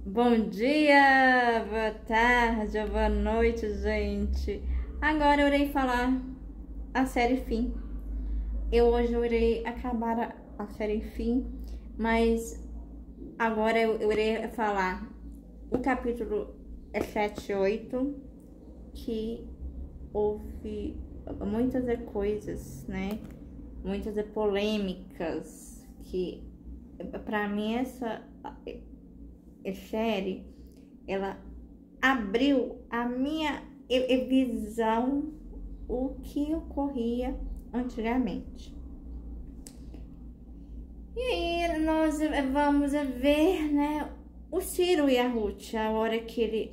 Bom dia, boa tarde, boa noite, gente. Agora eu irei falar a série Fim. Hoje eu irei acabar a série Fim, mas agora eu irei falar o capítulo 7 e 8, que houve muitas coisas, né? Muitas polêmicas, que pra mim essa série, ela abriu a minha visão, o que ocorria antigamente. E aí nós vamos ver, né, o Ciro e a Ruth, a hora que ele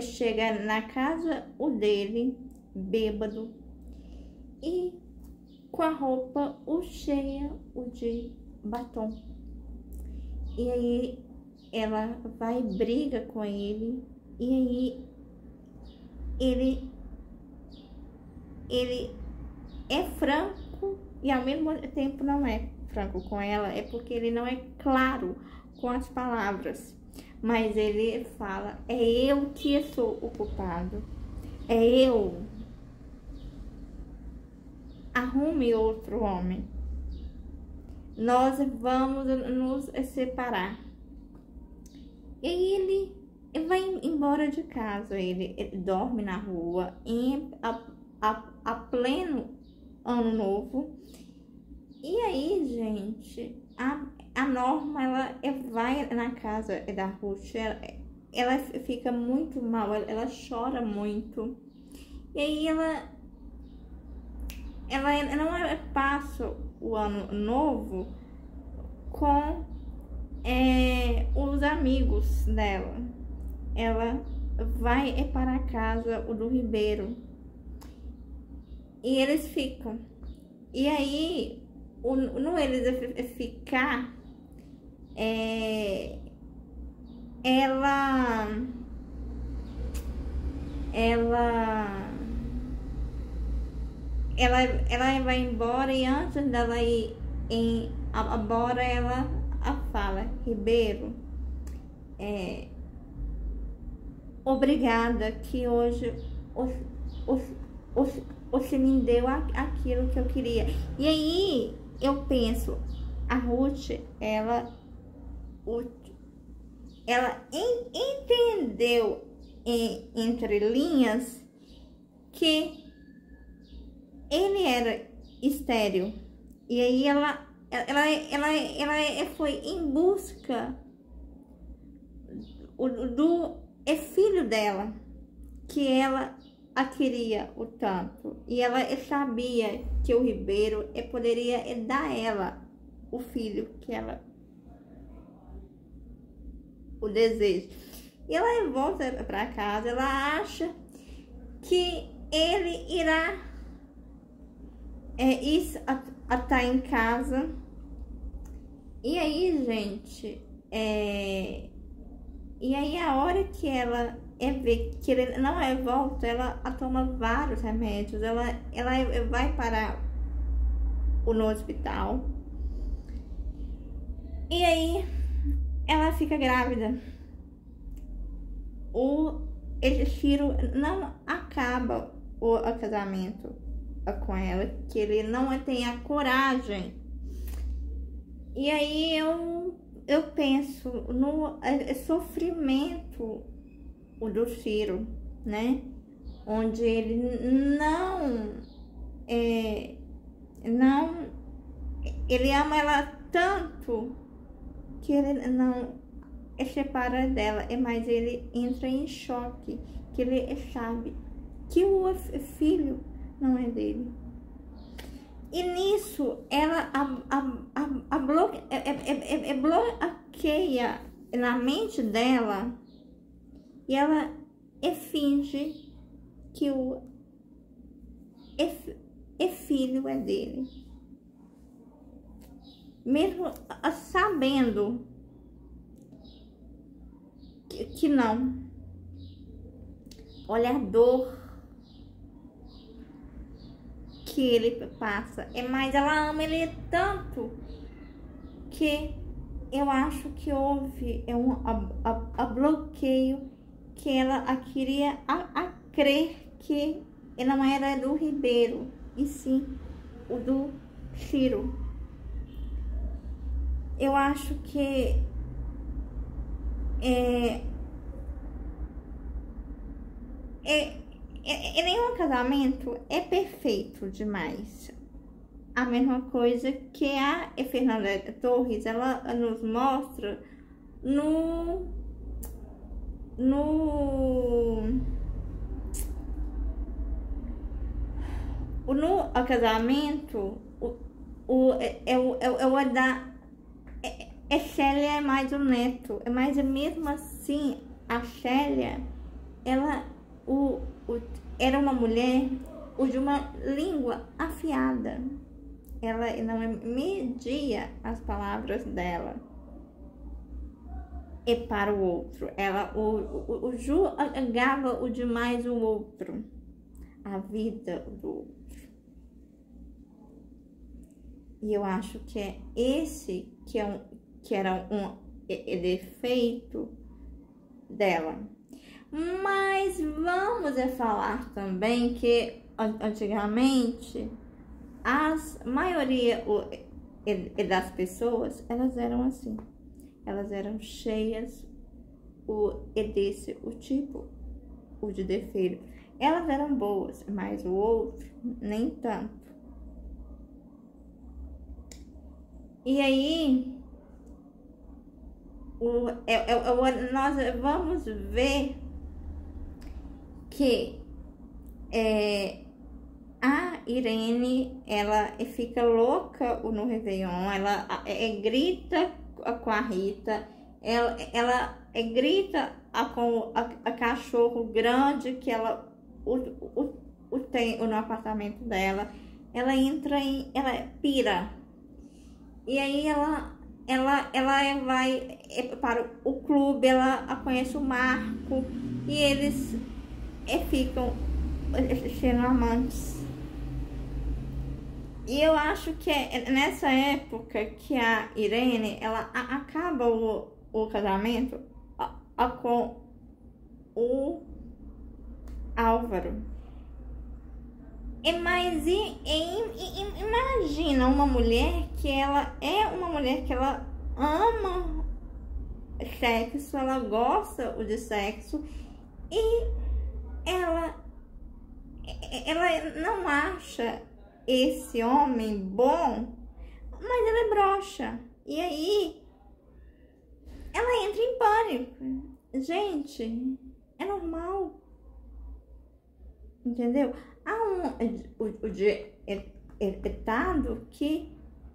chega na casa dele, bêbado, e com a roupa cheia de batom. E aí ela vai e briga com ele, e aí ele é franco e ao mesmo tempo não é franco com ela, é porque ele não é claro com as palavras, mas ele fala: é eu que sou o culpado, é eu, arrume outro homem, nós vamos nos separar. E ele vai embora de casa, ele dorme na rua a pleno ano novo. E aí, gente, a Norma, ela vai na casa da Ruth, ela fica muito mal, ela chora muito. E aí ela não passa o ano novo com os amigos dela. Ela vai para a casa do Ribeiro e eles ficam. E aí, no eles ficar, ela vai embora, e antes dela ir embora, ela fala: Ribeiro, obrigada que hoje você me deu aquilo que eu queria. E aí eu penso, a Ruth, ela entendeu entre linhas que ele era estéril. E aí ela foi em busca do filho dela, que ela a queria o tanto. E ela sabia que o Ribeiro poderia dar a ela o filho que ela o deseja. E ela volta para casa, ela acha que ele irá estar em casa. E aí, gente, e aí a hora que ela vê que ele não volta, ela toma vários remédios, ela vai para no hospital. E aí ela fica grávida. Esse Ciro não acaba o casamento com ela, que ele não tem a coragem. E aí eu penso no sofrimento do Ciro, né? Onde ele ele ama ela tanto que ele não separa dela, mas ele entra em choque, que ele sabe que o filho não é dele. E nisso ela bloqueia na mente dela, e ela finge que o filho é dele, mesmo sabendo que não. Olha a dor que ele passa, mas ela ama ele tanto que eu acho que houve bloqueio, que ela queria a crer que não era do Ribeiro, e sim o do Ciro. Eu acho que nenhum casamento é perfeito demais. A mesma coisa que a Fernanda Torres, ela nos mostra no casamento, Célia é mais o neto, mas mesmo assim a Célia, ela era uma mulher de uma língua afiada. Ela não media as palavras dela e para o outro. Ela julgava o demais o outro, a vida do outro. E eu acho que é esse que era um defeito dela. Mas vamos falar também que antigamente a maioria das pessoas, elas eram assim, elas eram cheias o tipo de defeito. Elas eram boas, mas o outro nem tanto. E aí nós vamos ver que a Irene, ela fica louca no Réveillon, ela grita com a Rita, ela grita com a cachorro grande que ela tem no apartamento dela. Ela ela pira. E aí ela vai para o clube, ela conhece o Marco e eles ficam sendo amantes. E eu acho que é nessa época que a Irene, ela acaba o casamento com o Álvaro. Mas imagina uma mulher que ela ama sexo, ela gosta de sexo e ela não acha esse homem bom, mas ela é broxa. E aí ela entra em pânico. Gente, é normal. Entendeu? Há o ditado que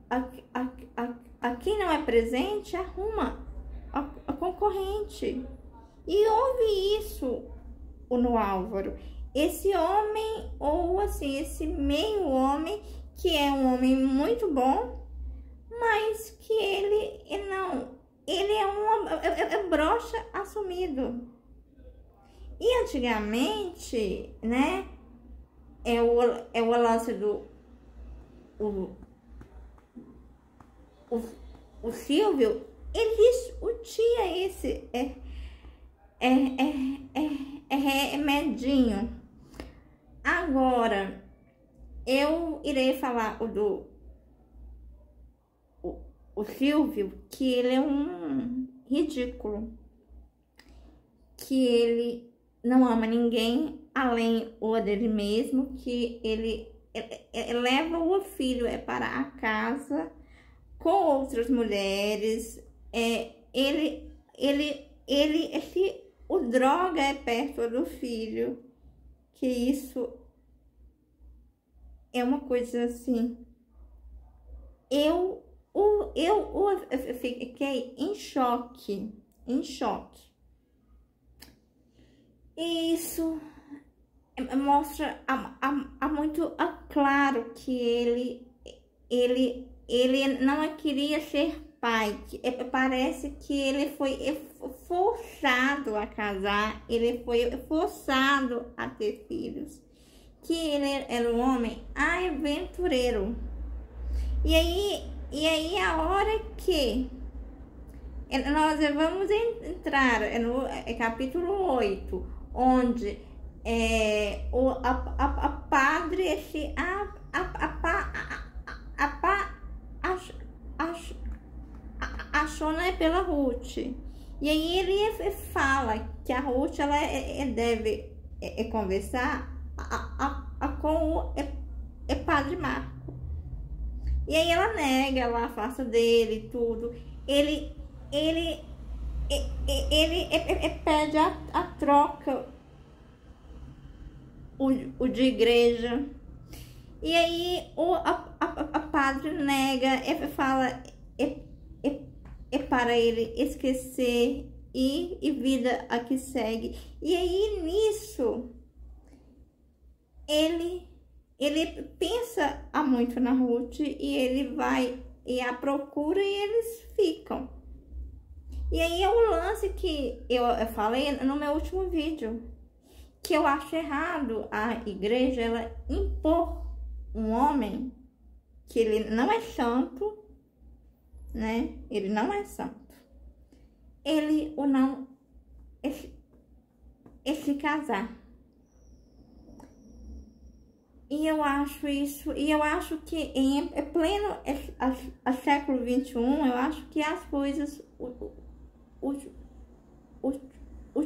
a quem não é presente arruma a concorrente. E houve isso no Álvaro. Esse homem, ou assim, esse meio homem, que é um homem muito bom, mas que ele é broxa assumido. E antigamente, né, o lance do o Silvio, ele discutia esse remedinho. Agora, eu irei falar o Silvio, que ele é um ridículo, que ele não ama ninguém além o dele mesmo, que ele leva o filho para a casa com outras mulheres, o droga é perto do filho, que isso é uma coisa assim. Eu fiquei em choque. E isso mostra muito claro que ele não queria ser pai. Parece que ele foi forçado a casar, ele foi forçado a ter filhos, que ele era um homem aventureiro. E aí a hora que nós vamos entrar no capítulo 8, onde a padre achou, né, pela Ruth. E aí ele fala que a Ruth ela deve conversar com o padre Marco. E aí ela nega, ela afasta dele tudo. Ele pede a troca o de igreja. E aí a padre nega, fala para ele esquecer e vida a que segue. E aí nisso ele pensa muito na Ruth e ele vai e a procura e eles ficam. E aí é o lance que eu falei no meu último vídeo, que eu acho errado a igreja ela impor um homem que ele não é santo, né? Ele não é santo. Ele ou não se casar. E eu acho isso, e eu acho que em pleno século XXI, eu acho que as coisas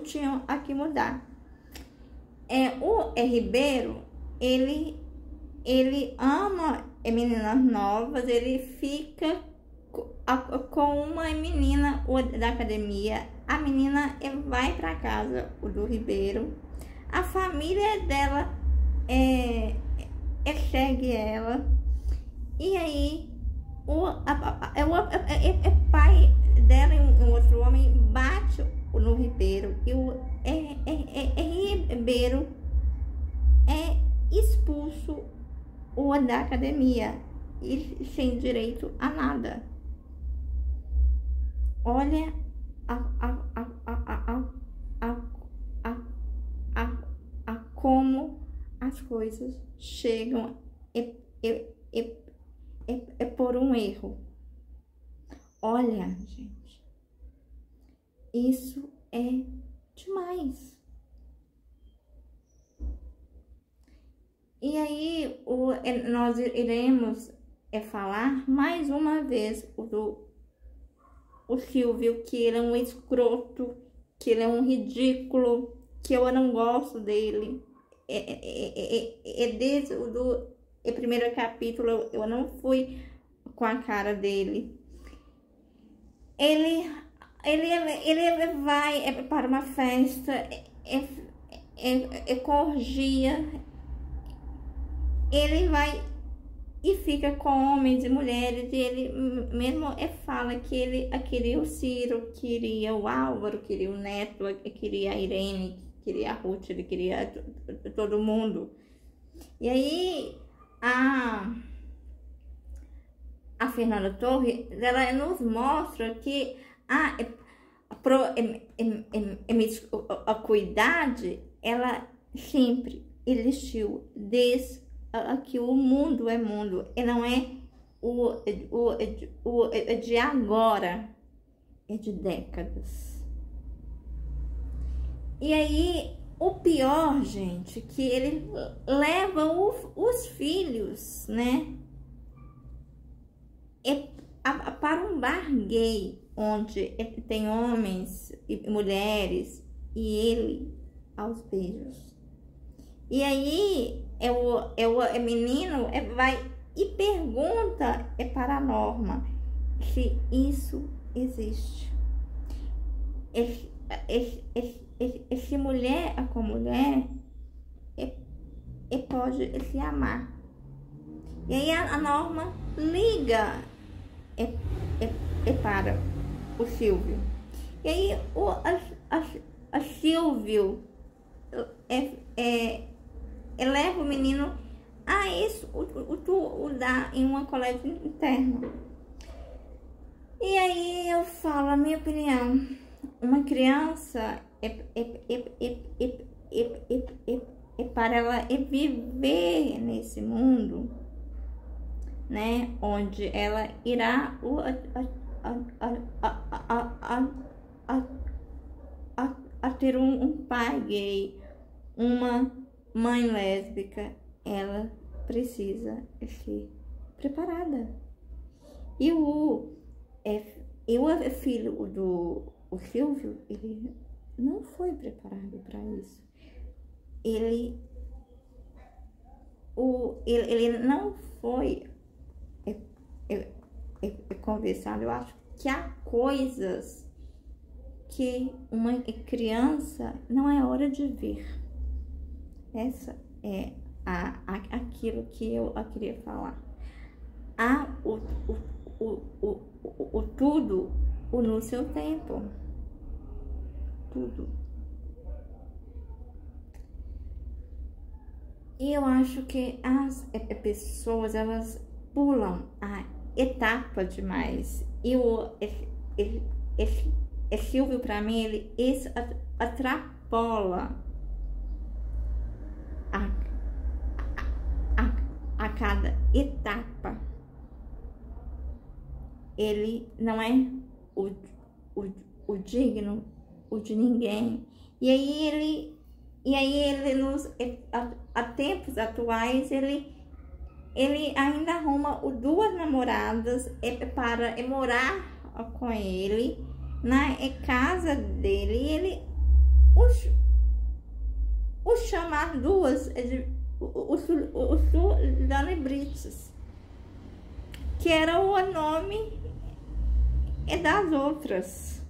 tinham a que mudar. O Ribeiro, ele ama meninas novas, ele fica com uma menina da academia. A menina vai para casa do Ribeiro, a família dela segue ela, e aí o pai dela e um outro homem bate no Ribeiro, e o Ribeiro é expulso da academia e sem direito a nada. Olha como as coisas chegam por um erro. Olha, gente, isso é demais. E aí nós iremos falar mais uma vez o Silvio, que ele é um escroto, que ele é um ridículo, que eu não gosto dele. Desde o primeiro capítulo eu não fui com a cara dele. Ele vai para uma festa, com orgia, ele vai e fica com homens e mulheres, e ele mesmo fala que ele queria o Ciro, queria o Álvaro, queria o Neto, queria a Irene, queria a Ruth, ele queria todo mundo. E aí a Fernanda Torres, ela nos mostra que a equidade, ela sempre existiu desde que o mundo é mundo, e não é o de agora, é de décadas. E aí o pior, gente, que ele leva os filhos, né, para um bar gay, onde tem homens e mulheres, e ele aos beijos. E aí o menino vai e pergunta para a Norma se isso existe. Esse mulher com mulher pode se amar. E aí a Norma liga para o Silvio. E aí a Silvio leva o menino a isso, o dá em uma colégio interna. E aí eu falo a minha opinião. Uma criança para ela viver nesse mundo, né, onde ela irá ter um pai gay, uma mãe lésbica, ela precisa ser preparada. E o filho do Silvio, ele não foi preparado para isso. Ele não foi conversado. Eu acho que há coisas que uma criança não é hora de ver. Essa é aquilo que eu queria falar. Há tudo no seu tempo. Tudo. E eu acho que as pessoas, elas pulam a etapa demais. E Silvio, para mim, ele atrapola a cada etapa. Ele não é o digno, o de ninguém. E aí ele a tempos atuais, ele ainda arruma duas namoradas para morar com ele na casa dele. Ele os chama duas os Sulibrites, que era o nome das outras.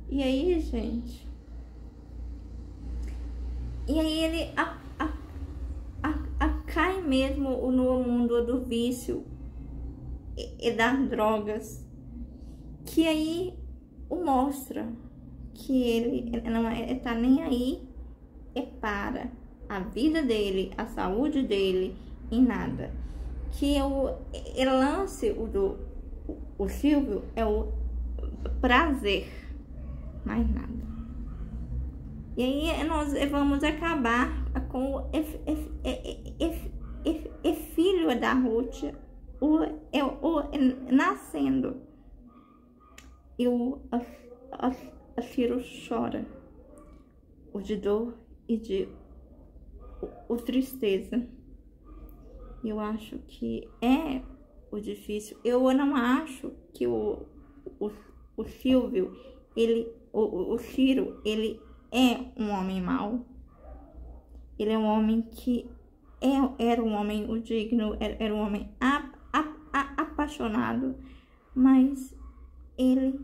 E aí, gente, e aí ele cai mesmo no mundo do vício e das drogas, que aí mostra que ele não tá nem aí para a vida dele, a saúde dele, em nada. Que o lance o Silvio é o prazer, mais nada. E aí nós vamos acabar com o filho da Ruth, nascendo. E a Ciro chora, o de dor e de tristeza. Eu acho que é o difícil. Eu não acho que o Silvio, o Ciro, ele é um homem mau. Ele é um homem que era um homem digno, era um homem apaixonado, mas ele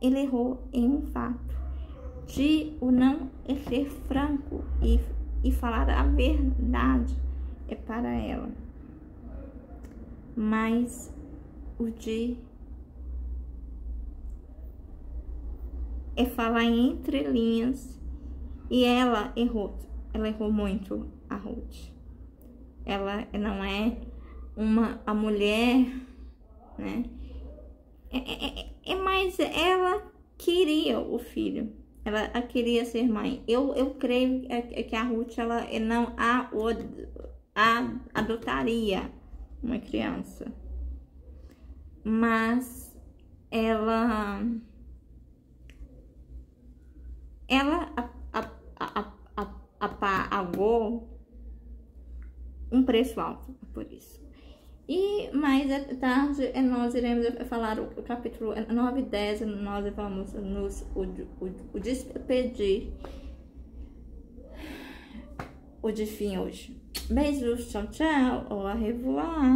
errou em um fato, de o não ser franco e falar a verdade para ela, mas o de falar entre linhas. E ela errou muito, a Ruth. Ela não é a mulher, né? Mas ela queria o filho, ela queria ser mãe. Eu creio que a Ruth, ela não adotaria uma criança, mas ela pagou um preço alto por isso. E mais tarde nós iremos falar o capítulo 9 e 10. Nós vamos nos despedir de fim hoje. Beijos, tchau, tchau, au revoir.